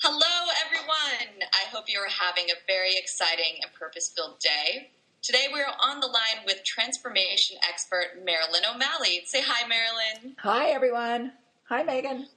Hello, everyone. I hope you are having a very exciting and purpose-filled day. Today, we are on the line with transformation expert Marilyn O'Malley. Say hi, Marilyn. Hi, everyone. Hi, Megan.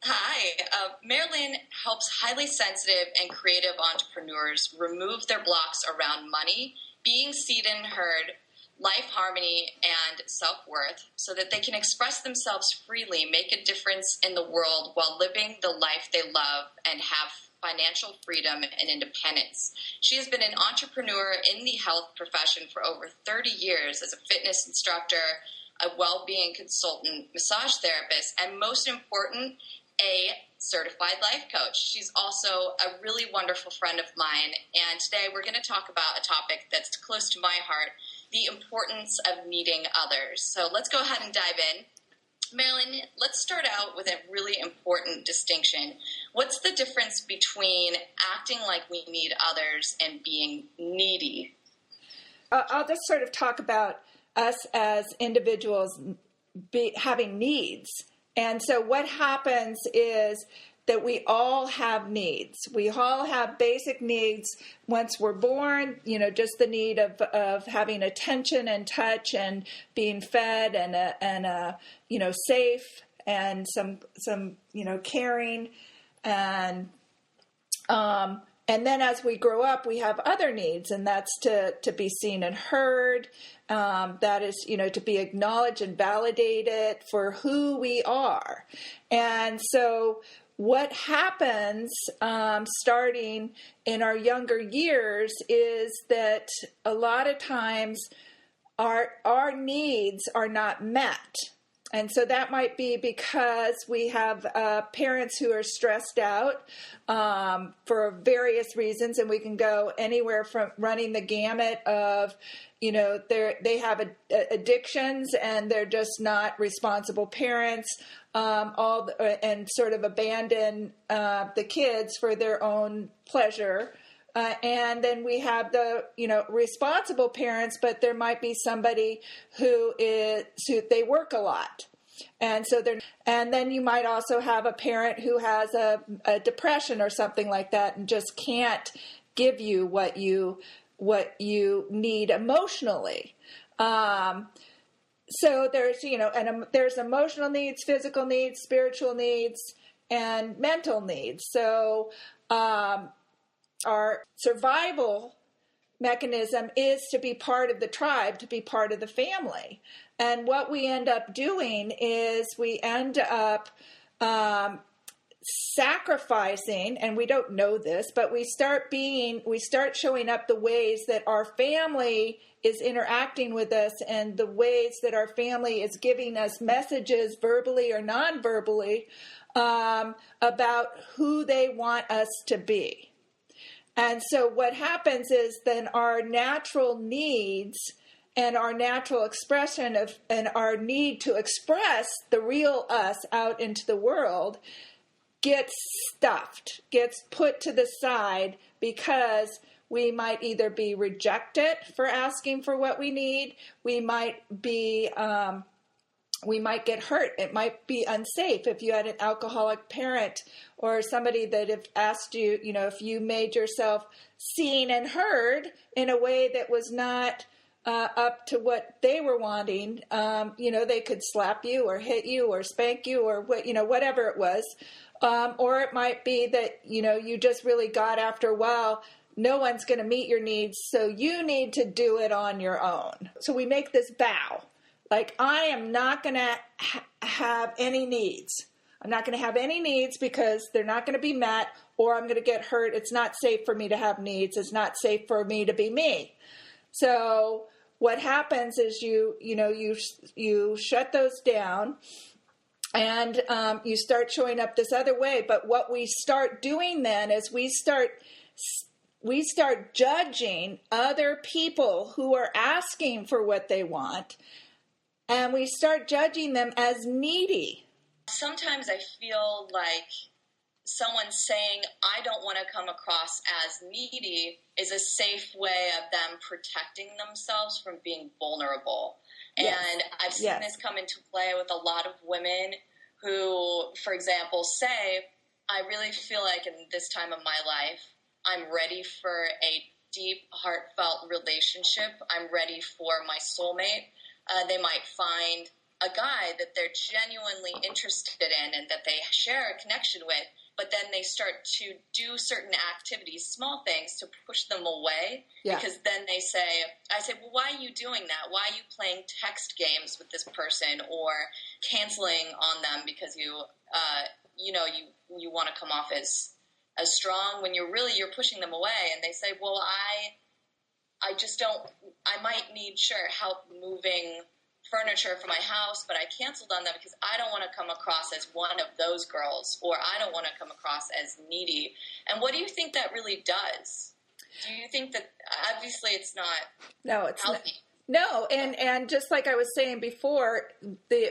Hi. Marilyn helps highly sensitive and creative entrepreneurs remove their blocks around money, being seen and heard, life harmony, and self-worth so that they can express themselves freely, make a difference in the world while living the life they love and have financial freedom and independence. She has been an entrepreneur in the health profession for over 30 years as a fitness instructor, a well-being consultant, massage therapist, and most important, a certified life coach. She's also a really wonderful friend of mine, and today we're going to talk about a topic that's close to my heart, the importance of needing others. So let's go ahead and dive in. Marilyn, let's start out with a really important distinction. What's the difference between acting like we need others and being needy? I'll just sort of talk about us as individuals having needs. And so what happens is that we all have needs. We all have basic needs once we're born, just the need of having attention and touch and being fed and safe and some caring. And then as we grow up, we have other needs, and that's to be seen and heard. That is, to be acknowledged and validated for who we are. And so what happens starting in our younger years is that a lot of times our needs are not met. And so that might be because we have parents who are stressed out for various reasons, and we can go anywhere from running the gamut of, they have addictions and they're just not responsible parents, and sort of abandon the kids for their own pleasure. And then we have the, responsible parents, but there might be somebody who they work a lot. And so and then you might also have a parent who has a depression or something like that and just can't give you what you need emotionally. So there's, there's emotional needs, physical needs, spiritual needs, and mental needs. So, our survival mechanism is to be part of the tribe, to be part of the family. And what we end up doing is we end up sacrificing, and we don't know this, but we start showing up the ways that our family is interacting with us and the ways that our family is giving us messages, verbally or non-verbally, about who they want us to be. And so what happens is then our natural needs and our natural expression and our need to express the real us out into the world gets stuffed, gets put to the side because we might either be rejected for asking for what we need. We might get hurt. It might be unsafe if you had an alcoholic parent or somebody that have asked you, if you made yourself seen and heard in a way that was not up to what they were wanting. They could slap you or hit you or spank you or whatever it was. Or it might be that, you just really got after, well, no one's going to meet your needs, so you need to do it on your own. So we make this vow. Like, I am not going to have any needs. I'm not going to have any needs because they're not going to be met, or I'm going to get hurt. It's not safe for me to have needs. It's not safe for me to be me. So what happens is you shut those down, and you start showing up this other way. But what we start doing then is we start judging other people who are asking for what they want. And we start judging them as needy. Sometimes I feel like someone saying, I don't want to come across as needy is a safe way of them protecting themselves from being vulnerable. Yes. And I've seen this come into play with a lot of women who, for example, say, I really feel like in this time of my life, I'm ready for a deep, heartfelt relationship. I'm ready for my soulmate. They might find a guy that they're genuinely interested in and that they share a connection with, but then they start to do certain activities, small things, to push them away. Yeah. Because then I say, well, why are you doing that? Why are you playing text games with this person or canceling on them because you want to come off as strong when you're pushing them away? And they say, well, I just don't, I might need help moving furniture for my house, but I canceled on them because I don't want to come across as one of those girls, or I don't want to come across as needy. And what do you think that really does? Do you think that, obviously it's not healthy? No, and just like I was saying before,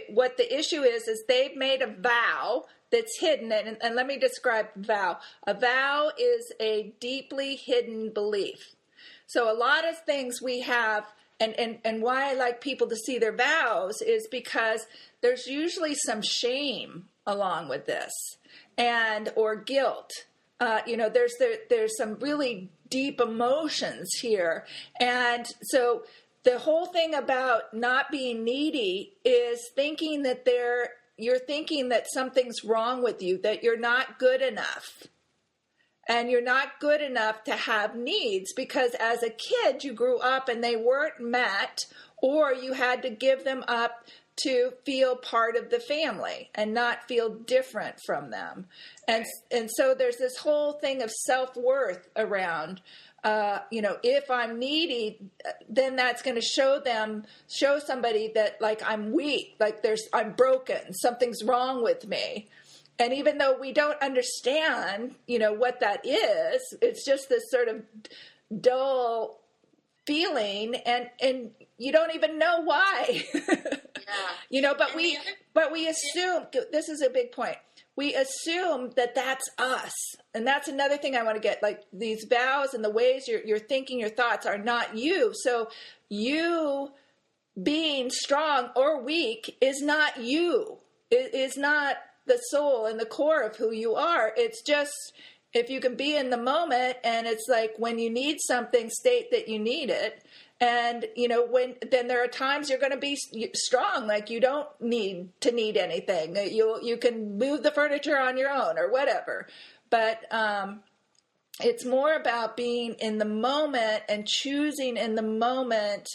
what the issue is they've made a vow that's hidden, and let me describe vow. A vow is a deeply hidden belief. So a lot of things we have, and why I like people to see their vows is because there's usually some shame along with this, or guilt. There's some really deep emotions here, and so the whole thing about not being needy is thinking that you're thinking that something's wrong with you, that you're not good enough. And you're not good enough to have needs because as a kid you grew up and they weren't met, or you had to give them up to feel part of the family and not feel different from them. And so there's this whole thing of self-worth around, if I'm needy, then that's going to show somebody that like I'm weak, like I'm broken, something's wrong with me. And even though we don't understand, what that is, it's just this sort of dull feeling, and you don't even know why. Yeah. But we assume, this is a big point, we assume that that's us. And that's another thing I want to get, like these vows and the ways you're thinking your thoughts are not you. So you being strong or weak is not you. It is not the soul and the core of who you are. It's just, if you can be in the moment, and it's like when you need something, state that you need it. And, then there are times you're going to be strong, like you don't need anything. You can move the furniture on your own or whatever. But it's more about being in the moment and choosing in the moment,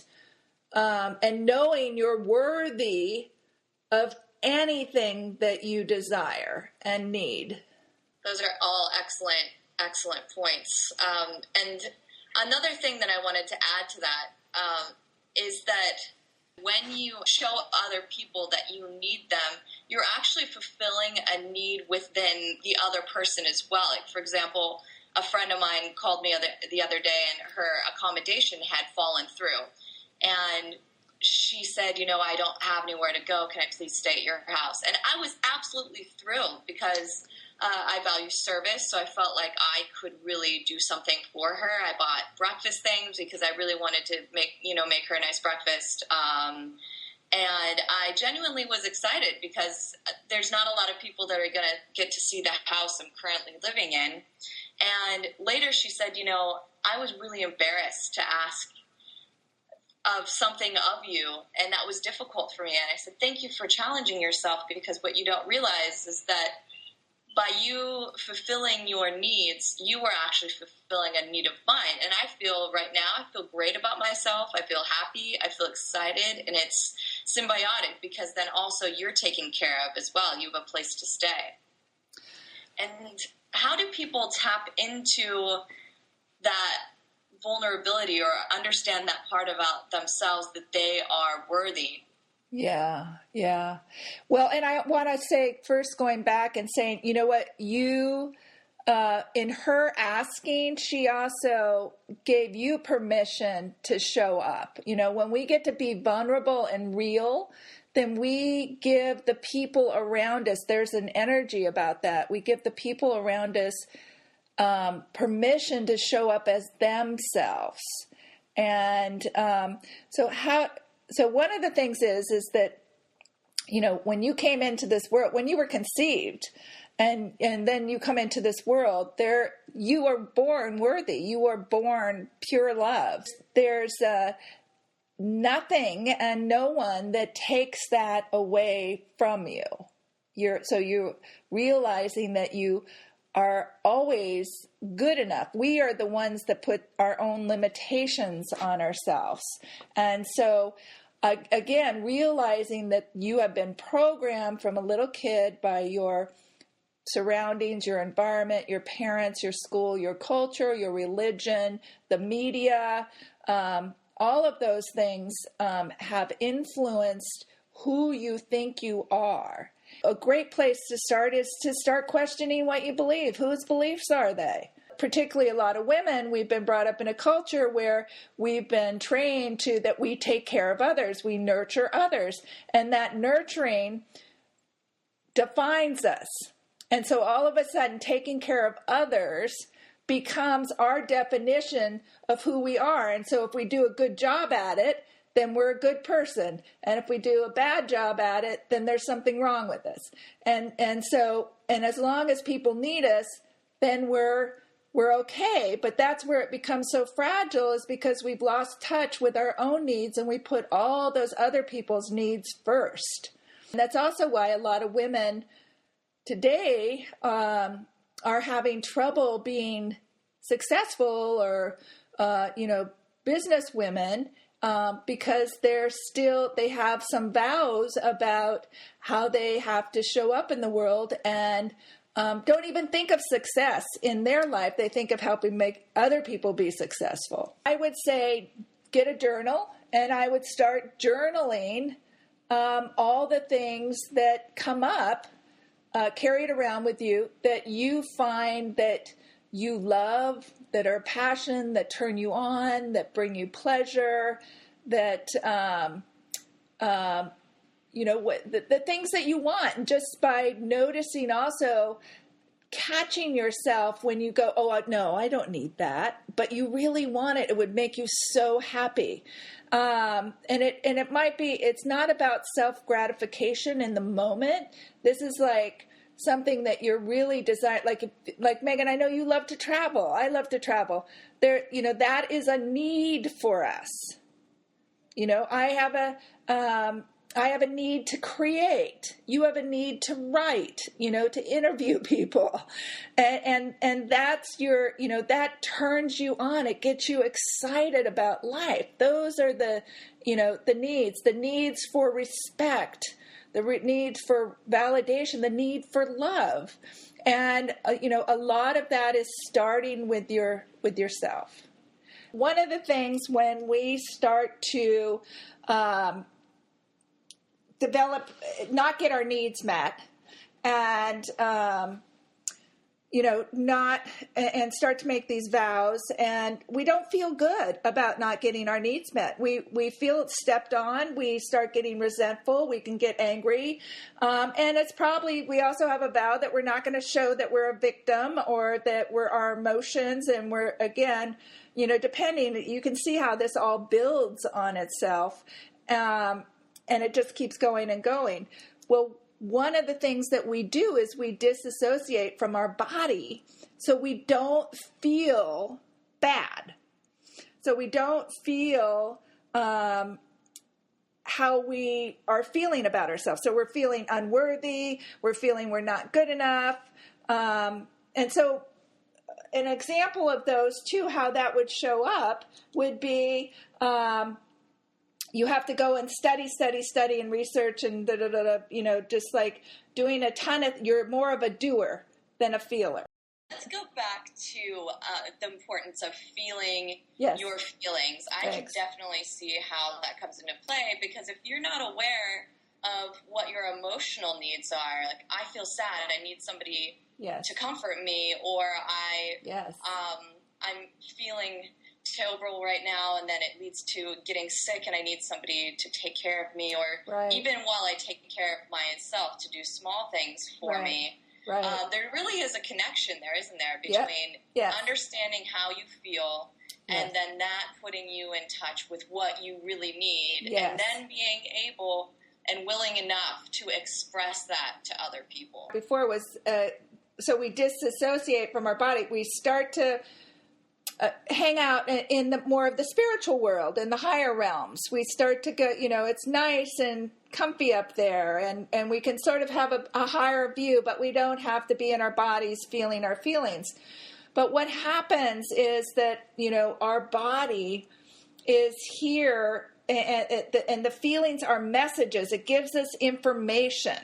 and knowing you're worthy of anything that you desire and need. Those are all excellent points. And another thing that I wanted to add to that is that when you show other people that you need them, you're actually fulfilling a need within the other person as well. Like, for example, a friend of mine called me the other day, and her accommodation had fallen through. And she said, I don't have anywhere to go. Can I please stay at your house? And I was absolutely thrilled because I value service. So I felt like I could really do something for her. I bought breakfast things because I really wanted to make her a nice breakfast. And I genuinely was excited because there's not a lot of people that are going to get to see the house I'm currently living in. And later she said, I was really embarrassed to ask of something of you, and that was difficult for me. And I said, thank you for challenging yourself, because what you don't realize is that by you fulfilling your needs, you are actually fulfilling a need of mine. And I feel right now, I feel great about myself. I feel happy. I feel excited, and it's symbiotic because then also you're taken care of as well. You have a place to stay. And how do people tap into that vulnerability or understand that part about themselves, that they are worthy? Yeah. Well, and I want to say first, going back and saying, what you, in her asking, she also gave you permission to show up. When we get to be vulnerable and real, then we give the people around us, there's an energy about that. We give the people around us permission to show up as themselves. And so one of the things is that, when you came into this world, when you were conceived, and then you come into this world. You are born worthy. You are born pure love. There's nothing and no one that takes that away from you. You're realizing that you are always good enough. We are the ones that put our own limitations on ourselves. And so, again, realizing that you have been programmed from a little kid by your surroundings, your environment, your parents, your school, your culture, your religion, the media, all of those things have influenced who you think you are. A great place to start is to start questioning what you believe. Whose beliefs are they? Particularly a lot of women, we've been brought up in a culture where we've been trained that we take care of others, we nurture others, and that nurturing defines us. And so all of a sudden, taking care of others becomes our definition of who we are. And so if we do a good job at it, then we're a good person. And if we do a bad job at it, then there's something wrong with us. And as long as people need us, then we're okay. But that's where it becomes so fragile, is because we've lost touch with our own needs and we put all those other people's needs first. And that's also why a lot of women today are having trouble being successful or, business women, because they have some vows about how they have to show up in the world and don't even think of success in their life. They think of helping make other people be successful. I would say get a journal, and I would start journaling all the things that come up, carry it around with you, that you find that you love, that are passion, that turn you on, that bring you pleasure, that, the things that you want. And just by noticing, also catching yourself when you go, oh, no, I don't need that, but you really want it. It would make you so happy. And it might be, it's not about self-gratification in the moment. This is like something that you're really desiring. Like Megan, I know you love to travel. I love to travel. That is a need for us. I have a need to create. You have a need to write, to interview people. And that's that turns you on. It gets you excited about life. Those are the needs for respect, the need for validation, the need for love. And, a lot of that is starting with yourself. One of the things when we start to not get our needs met, and and start to make these vows, and we don't feel good about not getting our needs met. We feel stepped on. We start getting resentful. We can get angry, and it's probably, we also have a vow that we're not going to show that we're a victim or that we're our emotions, and we're, again, depending. You can see how this all builds on itself. And it just keeps going and going. Well, one of the things that we do is we disassociate from our body so we don't feel bad. So we don't feel how we are feeling about ourselves. So we're feeling unworthy. We're feeling we're not good enough. And so an example of those two, how that would show up would be... you have to go and study and research and just like doing a ton of, you're more of a doer than a feeler. Let's go back to the importance of feeling your feelings. I can definitely see how that comes into play, because if you're not aware of what your emotional needs are, like, I feel sad, I need somebody to comfort me, or I'm feeling terrible right now, and then it leads to getting sick and I need somebody to take care of me, or even while I take care of myself, to do small things for me. There really is a connection there, isn't there, between understanding how you feel and then that putting you in touch with what you really need, and then being able and willing enough to express that to other people. Before it was, so we disassociate from our body. We start to hang out in the more of the spiritual world, in the higher realms. We start to go, it's nice and comfy up there, and we can sort of have a higher view, but we don't have to be in our bodies feeling our feelings. But what happens is that, our body is here, and the feelings are messages. It gives us information.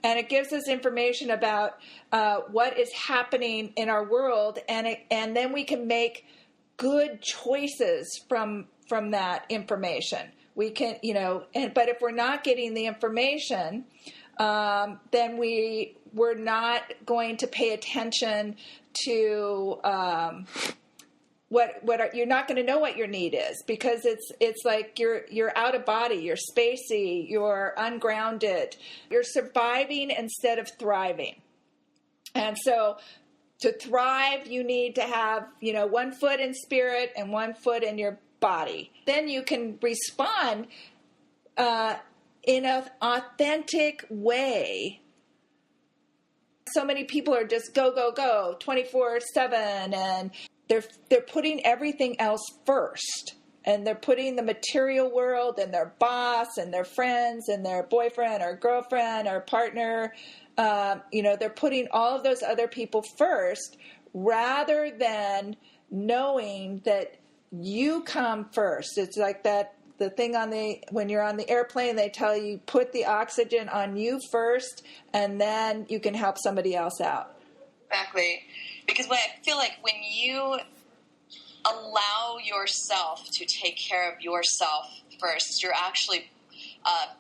And it gives us information about what is happening in our world, and then we can make good choices from that information. We can, but if we're not getting the information, then we're not going to pay attention to you're not going to know what your need is, because it's like you're out of body, you're spacey, you're ungrounded, you're surviving instead of thriving. And so to thrive, you need to have, one foot in spirit and one foot in your body. Then you can respond in an authentic way. So many people are just go, go, go 24/7, and they're putting everything else first. And they're putting the material world and their boss and their friends and their boyfriend or girlfriend or partner. They're putting all of those other people first, rather than knowing that you come first. It's like the thing when you're on the airplane, they tell you put the oxygen on you first, and then you can help somebody else out. Exactly. Because I feel like when you allow yourself to take care of yourself first, you're actually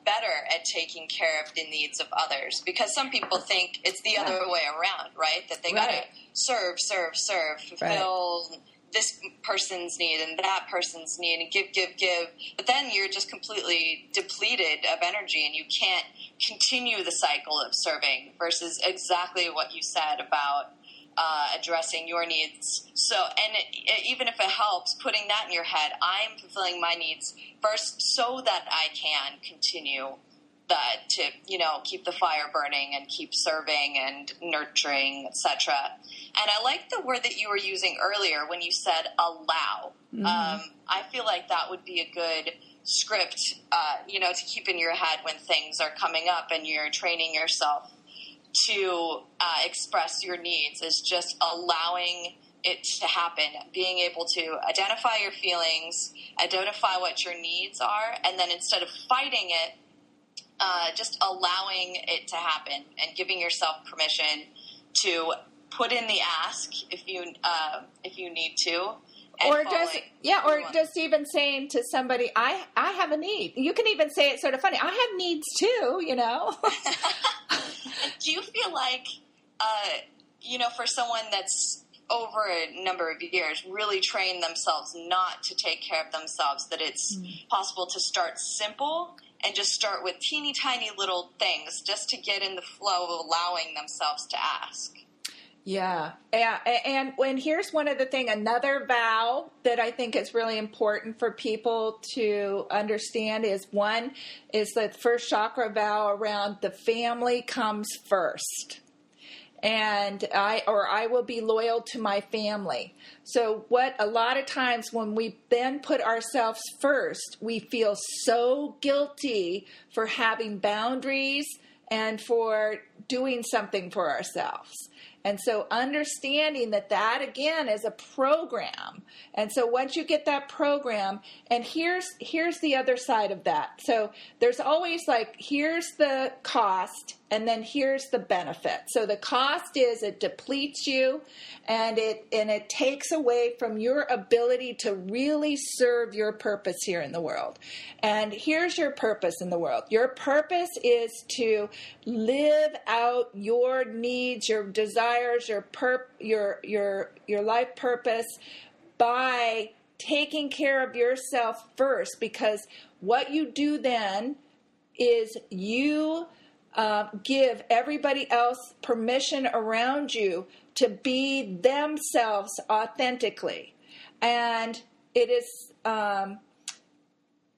better at taking care of the needs of others. Because some people think it's the other way around, right? That they got to serve, fulfill this person's need and that person's need, and give. But then you're just completely depleted of energy, and you can't continue the cycle of serving, versus exactly what you said about addressing your needs. So, and even if it helps, putting that in your head, I'm fulfilling my needs first so that I can continue to keep the fire burning and keep serving and nurturing, etc. And I like the word that you were using earlier when you said allow. Mm-hmm. I feel like that would be a good script, to keep in your head when things are coming up and you're training yourself to express your needs, is just allowing it to happen, being able to identify your feelings, identify what your needs are, and then instead of fighting it, just allowing it to happen and giving yourself permission to put in the ask if you need to. Or just even saying to somebody, I have a need. You can even say it sort of funny. I have needs too, Do you feel like, for someone that's over a number of years really trained themselves not to take care of themselves, that it's possible to start simple and just start with teeny tiny little things just to get in the flow of allowing themselves to ask? Yeah. And here's one of the things, another vow that I think is really important for people to understand is the first chakra vow around the family comes first. And I will be loyal to my family. So what a lot of times when we then put ourselves first, we feel so guilty for having boundaries and for doing something for ourselves. And so understanding that again is a program. And so once you get that program, and here's the other side of that. So there's always here's the cost, and then here's the benefit. So the cost is it depletes you, and it takes away from your ability to really serve your purpose here in the world. And here's your purpose in the world. Your purpose is to live out your needs, your desires, your life purpose by taking care of yourself first, because what you do then is you give everybody else permission around you to be themselves authentically. And it is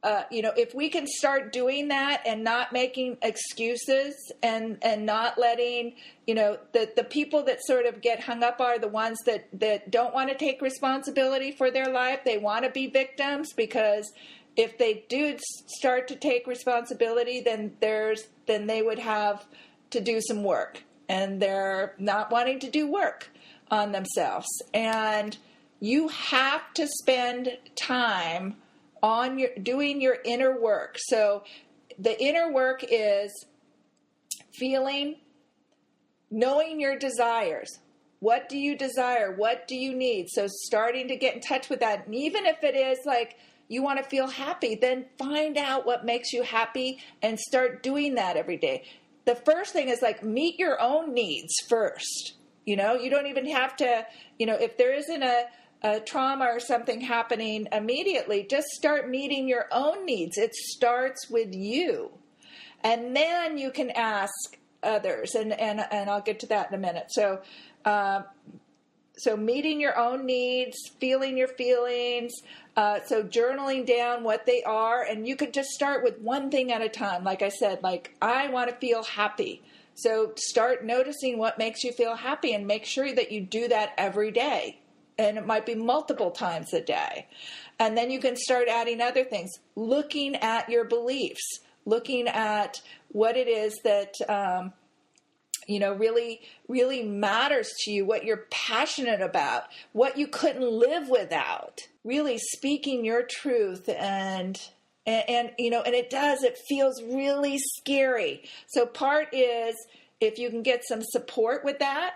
if we can start doing that and not making excuses and not letting, the people that sort of get hung up are the ones that don't want to take responsibility for their life. They want to be victims, because if they do start to take responsibility, then they would have to do some work, and they're not wanting to do work on themselves. And you have to spend time on doing your inner work. So the inner work is feeling, knowing your desires. What do you desire? What do you need? So starting to get in touch with that. And even if it is like you want to feel happy, then find out what makes you happy and start doing that every day. The first thing is like meet your own needs first. You don't even have to, if there isn't a trauma or something happening immediately, just start meeting your own needs. It starts with you. And then you can ask others, and I'll get to that in a minute. So meeting your own needs, feeling your feelings, so journaling down what they are, and you could just start with one thing at a time. Like I said, like I want to feel happy. So start noticing what makes you feel happy and make sure that you do that every day. And it might be multiple times a day. And then you can start adding other things, looking at your beliefs, looking at what it is that, really, really matters to you, what you're passionate about, what you couldn't live without, really speaking your truth. And it feels really scary. So part is if you can get some support with that,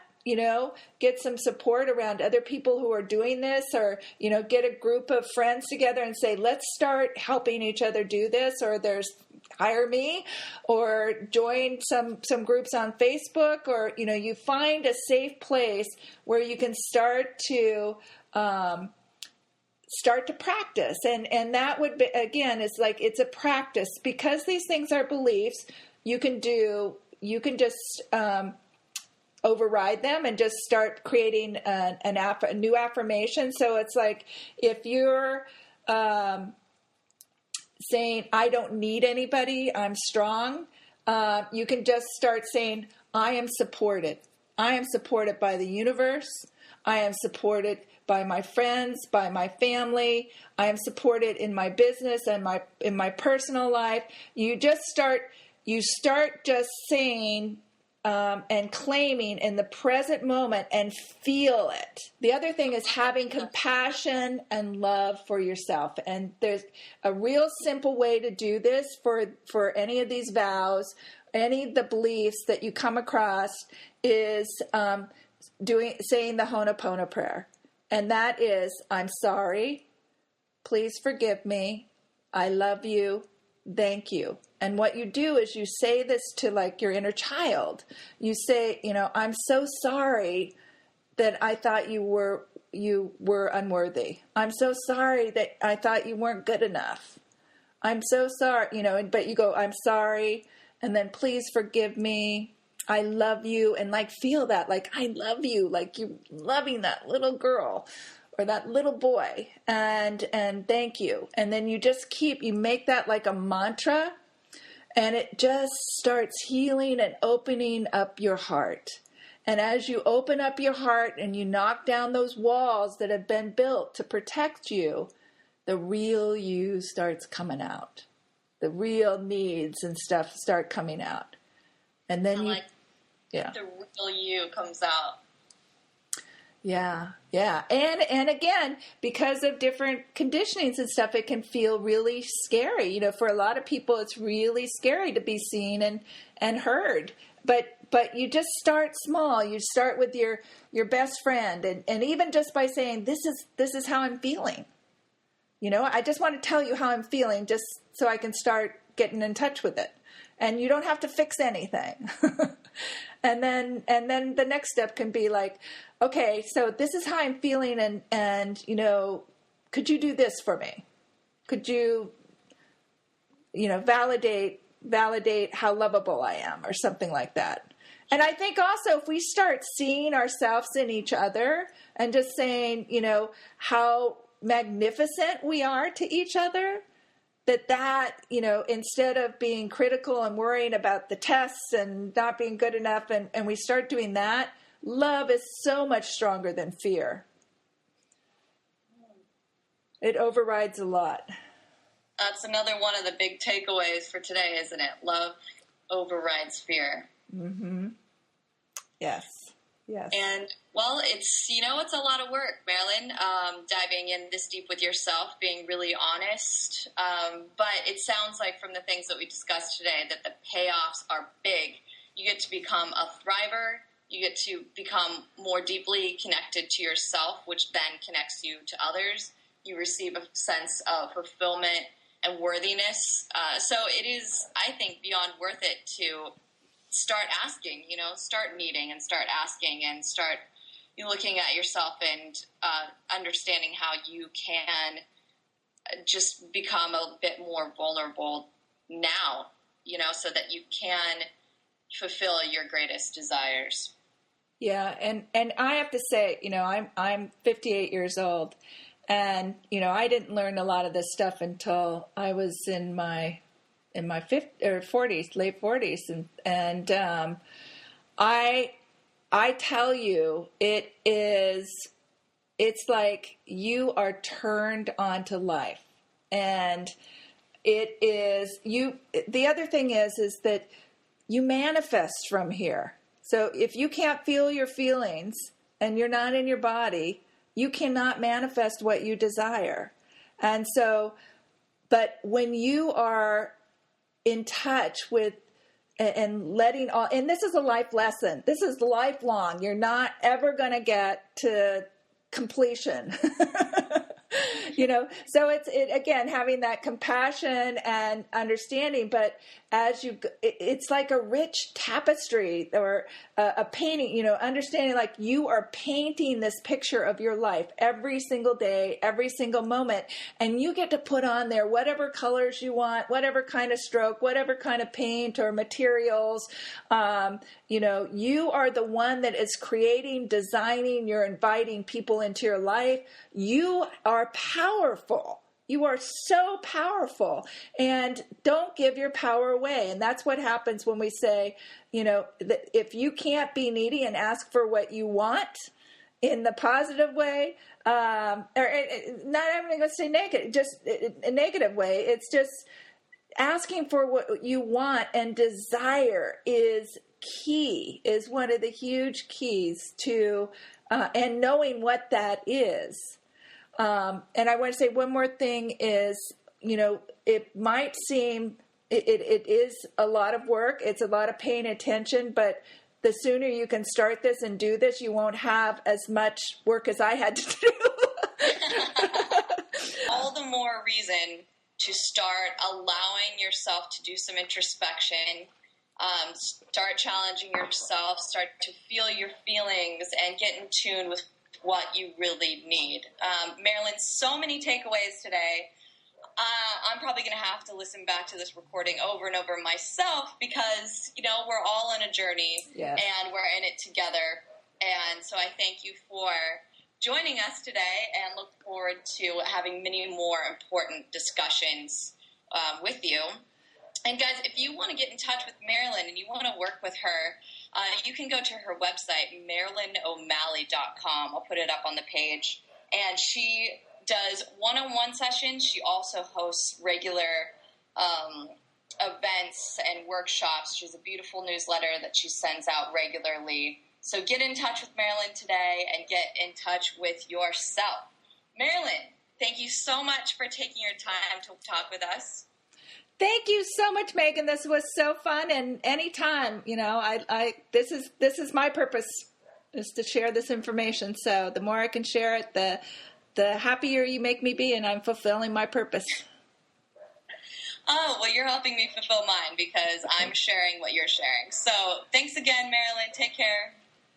get some support around other people who are doing this, or, get a group of friends together and say, let's start helping each other do this, or hire me, or join some groups on Facebook, or, you find a safe place where you can start to practice. And that would be, again, it's like, it's a practice, because these things are beliefs. You can just, override them and just start creating a new affirmation. So it's like if you're saying, I don't need anybody, I'm strong, you can just start saying, I am supported. I am supported by the universe. I am supported by my friends, by my family. I am supported in my business and in my personal life. You start just saying, and claiming in the present moment, and feel it. The other thing is having compassion and love for yourself. And there's a real simple way to do this for any of these vows, any of the beliefs that you come across, is saying the Ho'oponopono prayer. And that is, I'm sorry, please forgive me, I love you, thank you. And what you do is you say this to like your inner child. You say, I'm so sorry that I thought you were unworthy. I'm so sorry that I thought you weren't good enough. I'm so sorry, but you go, I'm sorry. And then please forgive me. I love you. And like, feel that, like, I love you, like you loving that little girl or that little boy. And thank you. And then you make that like a mantra. And it just starts healing and opening up your heart. And as you open up your heart and you knock down those walls that have been built to protect you, the real you starts coming out. The real needs and stuff start coming out. And then the real you comes out. Yeah. And again, because of different conditionings and stuff, it can feel really scary. For a lot of people, it's really scary to be seen and heard. But you just start small. You start with your best friend. And even just by saying, this is how I'm feeling. I just want to tell you how I'm feeling just so I can start getting in touch with it. And you don't have to fix anything. And then the next step can be like, okay, so this is how I'm feeling, and could you do this for me? Could you, validate how lovable I am, or something like that. And I think also if we start seeing ourselves in each other and just saying, how magnificent we are to each other, instead of being critical and worrying about the tests and not being good enough, and we start doing that, love is so much stronger than fear. It overrides a lot. That's another one of the big takeaways for today, isn't it? Love overrides fear. Mm-hmm. Yes. Yes. And, well, it's a lot of work, Marilyn, diving in this deep with yourself, being really honest. But it sounds like from the things that we discussed today that the payoffs are big. You get to become a thriver. You get to become more deeply connected to yourself, which then connects you to others. You receive a sense of fulfillment and worthiness. So it is, I think, beyond worth it to start asking, start meeting and start asking and start looking at yourself and understanding how you can just become a bit more vulnerable now, so that you can fulfill your greatest desires. Yeah. And I have to say, I'm 58 years old, and, I didn't learn a lot of this stuff until I was in my 50s or 40s, late 40s. And I tell you, it's like you are turned on to life. And it is the other thing is that you manifest from here. So if you can't feel your feelings and you're not in your body, you cannot manifest what you desire. And so, but when you are in touch with and letting all, and this is a life lesson. This is lifelong. You're not ever going to get to completion. So it's again, having that compassion and understanding, but it's like a rich tapestry or a painting, understanding like you are painting this picture of your life every single day, every single moment. And you get to put on there whatever colors you want, whatever kind of stroke, whatever kind of paint or materials. You are the one that is creating, designing, you're inviting people into your life. You are powerful. You are so powerful, and don't give your power away. And that's what happens when we say, that if you can't be needy and ask for what you want in the positive way, or not even going to say negative, just a negative way. It's just asking for what you want, and desire is key, is one of the huge keys to, and knowing what that is. And I want to say one more thing is, it might seem it is a lot of work. It's a lot of paying attention, but the sooner you can start this and do this, you won't have as much work as I had to do. All the more reason to start allowing yourself to do some introspection, start challenging yourself, start to feel your feelings, and get in tune with what you really need. Marilyn, so many takeaways today. I'm probably going to have to listen back to this recording over and over myself because, we're all on a journey. Yes. And we're in it together. And so I thank you for joining us today and look forward to having many more important discussions with you. And guys, if you want to get in touch with Marilyn and you want to work with her, you can go to her website, MarilynO'Malley.com. I'll put it up on the page. And she does one-on-one sessions. She also hosts regular events and workshops. She has a beautiful newsletter that she sends out regularly. So get in touch with Marilyn today and get in touch with yourself. Marilyn, thank you so much for taking your time to talk with us. Thank you so much, Megan. This was so fun, and anytime, this is my purpose, is to share this information. So the more I can share it, the happier you make me be, and I'm fulfilling my purpose. Oh, well, you're helping me fulfill mine because I'm sharing what you're sharing. So thanks again, Marilyn. Take care.